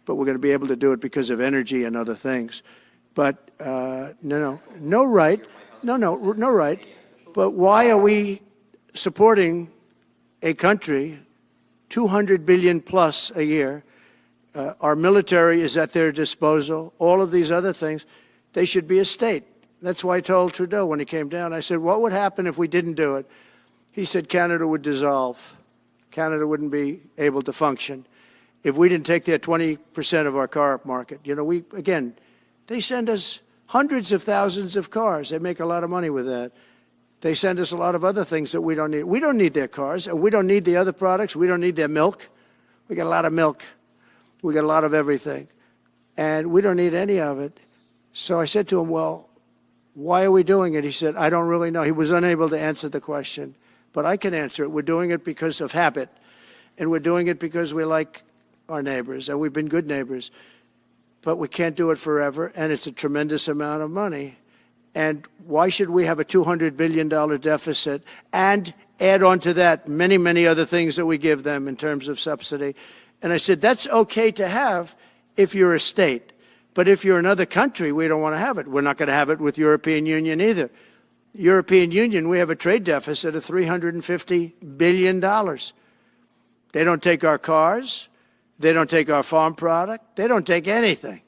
but we're going to be able to do it because of energy and other things. But no right. No right. But why are we supporting a country, $200 billion plus a year? Our military is at their disposal. All of these other things, they should be a state. That's why I told Trudeau when he came down, I said, what would happen if we didn't do it? He said Canada would dissolve. Canada wouldn't be able to function if we didn't take their 20% of our car market. They send us hundreds of thousands of cars. They make a lot of money with that. They send us a lot of other things that we don't need. We don't need their cars, and we don't need the other products. We don't need their milk. We got a lot of milk. We got a lot of everything, and we don't need any of it. So I said to him, well, why are we doing it? He said, I don't really know. He was unable to answer the question, but I can answer it. We're doing it because of habit, and we're doing it because we like our neighbors, and we've been good neighbors, but we can't do it forever, and it's a tremendous amount of money. And why should we have a $200 billion deficit and add on to that many, many other things that we give them in terms of subsidy? And I said, that's okay to have if you're a state. But if you're another country, we don't want to have it. We're not going to have it with European Union either. European Union, we have a trade deficit of $350 billion. They don't take our cars. They don't take our farm product. They don't take anything.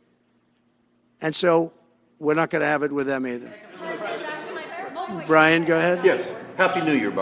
And so we're not going to have it with them either. Brian, go ahead. Yes. Happy New Year, Bob.